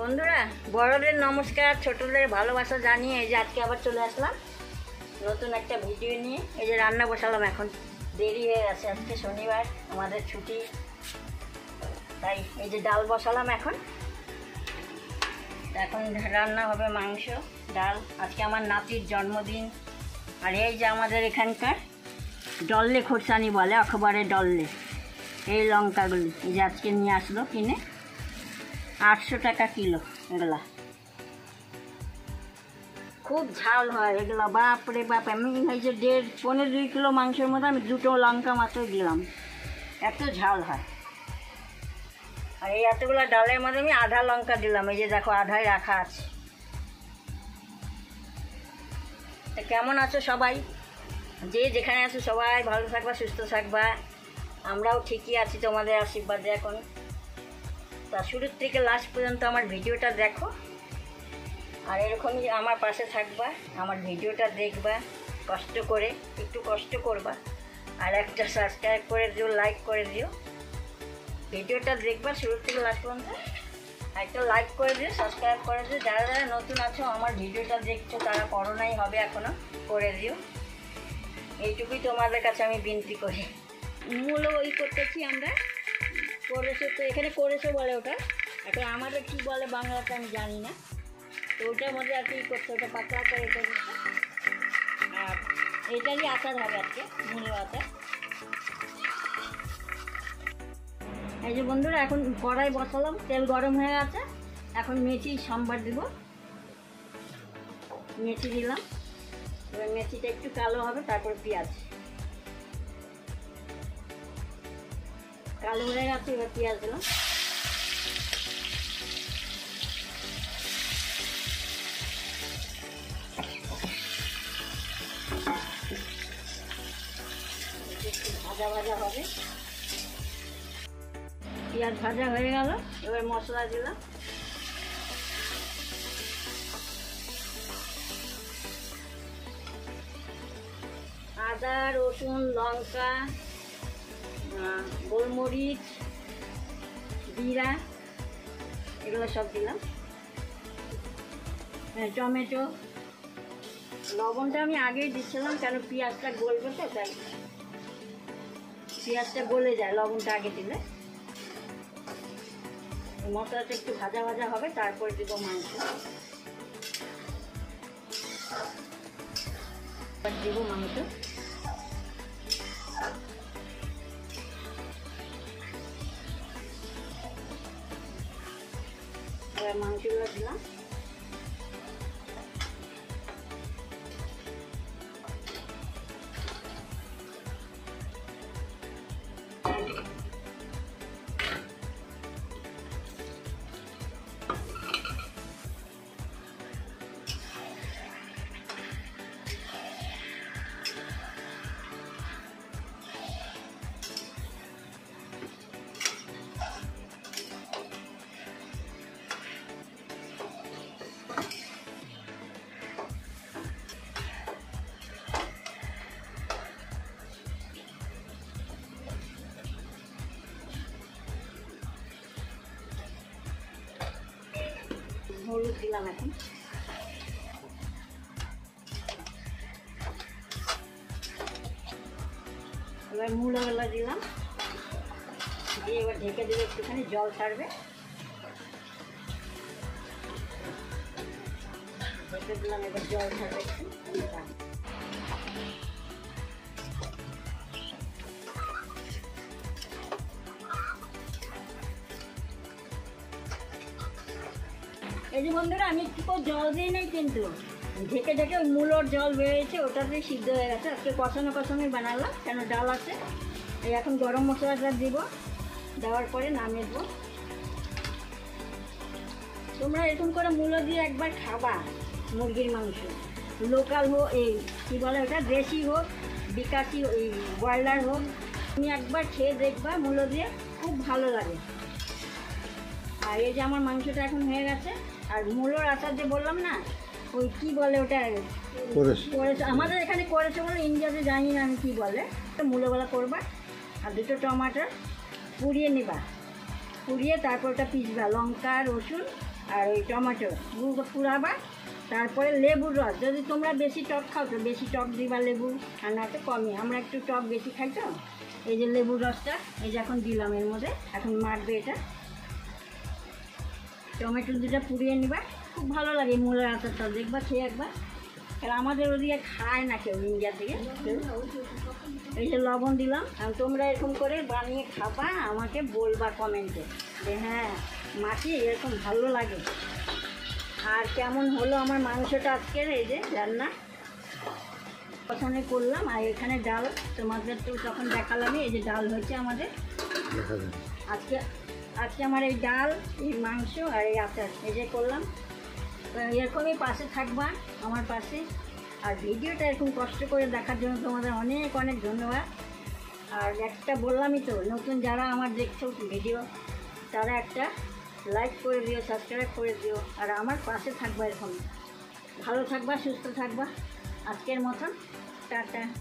বন্ধুরা, বড়দের নমস্কার, ছোটদের ভালোবাসা জানিয়ে এই যে আজকে আবার চলে আসলাম নতুন একটা ভিডিও নিয়ে। এই যে রান্না বসালাম, এখন দেরি হয়ে গেছে, আজকে শনিবার আমাদের ছুটি, তাই এই যে ডাল বসালাম। এখন রান্না হবে মাংস, ডাল। আজকে আমার নাতির জন্মদিন। আর এই যে আমাদের এখানকার ডল্লে খোরসানি বলে, অখবারে ডল্লে, এই লঙ্কাগুলি এই যে আজকে নিয়ে আসলো কিনে, 800 টাকা কিলো। এগুলা খুব ঝাল হয় এগুলো, বাপরে বাপ। আমি এই যে 1.5-2 কিলো মাংসের মধ্যে আমি 2টো লঙ্কা মাত্র দিলাম, এত ঝাল হয়। আর এই এতগুলো ডালের মধ্যে আমি আধা লঙ্কা দিলাম, এই যে দেখো আধাই রাখা আছে। তা কেমন আছো সবাই? যে যেখানে আছো সবাই ভালো থাকবা, সুস্থ থাকবা। আমরাও ঠিকই আছি তোমাদের আশীর্বাদে এখন। তা শুরুর থেকে লাস্ট পর্যন্ত আমার ভিডিওটা দেখো, আর এরকমই আমার পাশে থাকবা, আমার ভিডিওটা দেখবা কষ্ট করে, একটু কষ্ট করবা, আর একটা সাবস্ক্রাইব করে দিও, লাইক করে দিও। ভিডিওটা দেখবা শুরুর থেকে লাস্ট পর্যন্ত, একটা লাইক করে দিও, সাবস্ক্রাইব করে দিও। যারা যারা নতুন আছো আমার ভিডিওটা দেখছো তারা করো নাই, হবে এখনও করে দিও। এইটুকুই তোমাদের কাছে আমি বিনতি করি। মূল ওই করতেছি আমরা, করেছো তো এখানে করেছো বলে ওটা, এখন আমাদের কী বলে বাংলাতে আমি জানি না। তো ওটার মধ্যে আর কি করতে, ওটা পাতলা করে এটা দিচ্ছে। আর এটারই আচার হবে আজকে, মূলো আচার। এই যে বন্ধুরা, এখন কড়াই বসালাম, তেল গরম হয়ে গেছে। এখন মেথি সম্বার দিব, মেথি দিলাম। এবার মেথিটা একটু কালো হবে, তারপর পেঁয়াজ। কালো হয়ে গেছে, এবার পেঁয়াজ দিলাম। ভাজা ভাজা হবে, পেঁয়াজ ভাজা হয়ে গেল। এবার মশলা দিলাম, আদা, রসুন, লঙ্কা, গোলমরিচ, জিরা, এগুলো সব দিলাম। টমেটো, লবণটা আমি আগেই দিচ্ছিলাম, কেন পেঁয়াজটা গলবে তো, তাই পেঁয়াজটা গলে যায় লবণটা আগে দিলে। মশলাটা একটু ভাজা ভাজা হবে, তারপর দিব মাংস। দিব মাংস, এবার মাংসগুলো দিলাম। হলুদ দিলাম এখন। এবার মূলাগুলো দিলাম, দিয়ে এবার ঢেকে দেবে, একটুখানি জল ছাড়বে। ঢেকে দিলাম, এবার জল ছাড়বে একটু। এই যে বন্ধুরা, আমি একটু জল দিই নাই, কিন্তু ঢেকে ঢেকে ওই মূলোর জল বেরিয়েছে, ওটাতেই সিদ্ধ হয়ে গেছে। আজকে কষানো কষানোই বানালাম, কেন ডাল আছে। এই এখন গরম মশলাটা দিব, দেওয়ার পরে নামিয়ে দেবো। তোমরা এরকম করে মূলো দিয়ে একবার খাবা, মুরগির মাংস, লোকাল হোক, এই কী বলে ওটা, দেশি হোক, বিকাশি, ওই ব্রয়লার হোক, তুমি একবার খেয়ে দেখবা, মূলো দিয়ে খুব ভালো লাগে। আর এই যে আমার মাংসটা এখন হয়ে গেছে। আর মূলোর আচার যে বললাম না, ওই কী বলে ওটা, করেছে আমাদের এখানে, করেছে বলে, ইন্ডিয়াতে জানি না আমি কী বলে। মূলোগুলো করবা, আর 2টো টমাটো পুড়িয়ে নেবা, পুড়িয়ে তারপর ওটা পিসবা, লঙ্কা, রসুন আর ওই টমেটো গুঁড়ো পুরাবা, তারপরে লেবুর রস। যদি তোমরা বেশি টক খাও তো বেশি টক দিবা লেবু, আর না তো কমই। আমরা একটু টক বেশি খাই তো। এই যে লেবুর রসটা এই যে এখন দিলাম এর মধ্যে, এখন মারবে এটা। টমেটো দুটা পুড়িয়ে নিবা, খুব ভালো লাগে মূলের আচারটা, দেখবা খেয়ে একবার। আর আমাদের ওদিকে খায় না কেউ, ইন্ডিয়ার দিকে। এই যে লবণ দিলাম। আর তোমরা এরকম করে বানিয়ে খাবা, আমাকে বলবা কমেন্টে যে হ্যাঁ মাসি এরকম ভালো লাগে। আর কেমন হলো আমার মাংসটা আজকের এই যে রান্না প্রথমে করলাম। আর এখানে ডাল তোমাদের তো তখন দেখালামই, এই যে ডাল হয়েছে আমাদের আজকে। আজকে আমার এই ডাল, এই মাংস আর এই আচার এই যে করলাম। এরকমই পাশে থাকবা আমার পাশে। আর ভিডিওটা এরকম কষ্ট করে দেখার জন্য তোমাদের অনেক অনেক ধন্যবাদ। আর একটা বললামই তো, নতুন যারা আমার দেখছো ভিডিও তারা একটা লাইক করে দিও, সাবস্ক্রাইব করে দিও, আর আমার পাশে থাকবা। এরকম ভালো থাকবা, সুস্থ থাকবা। আজকের মতন টাটা।